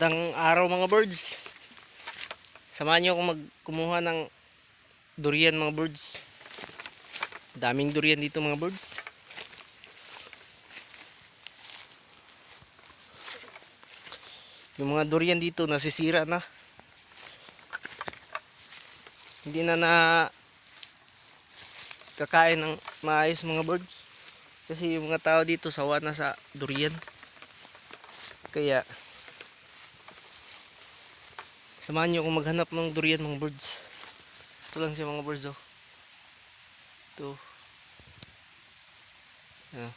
Magandang araw mga birds. Samahan niyo akong kumuha ng durian mga birds. Daming durian dito mga birds. Yung mga durian dito nasisira na. Hindi na kakain ng maayos mga birds. Kasi yung mga tao dito sawa na sa durian. Kaya samahan nyo akong maghanap ng durian mga birds. Ito lang siya mga birds oh. Ito. Ayan.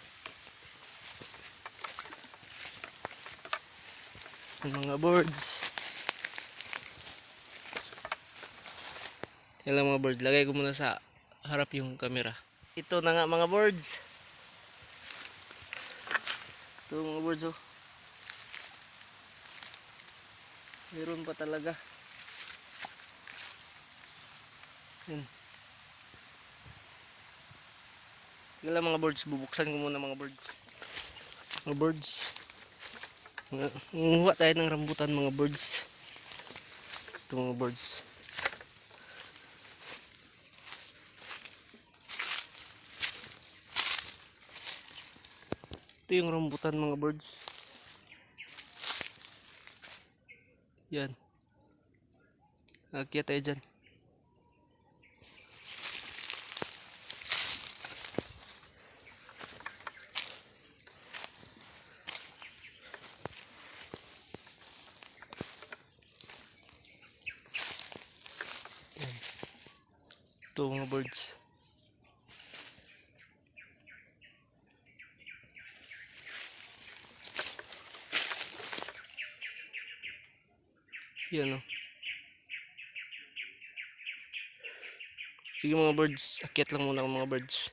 Yung mga birds. Yan lang mga birds. Lagay ko muna sa harap yung camera. Ito na nga mga birds. Ito mga birds oh. Meron pa talaga. Yan. Yan lang mga birds. Bubuksan ko muna mga birds. Mga birds. Nguha tayo ng rambutan mga birds. Ito mga birds. Ito yung rambutan mga birds. Yan. Akyat tayo dyan. Yan. Ito mga birds. Yan o. Sige mga birds, akyat lang muna ako mga birds.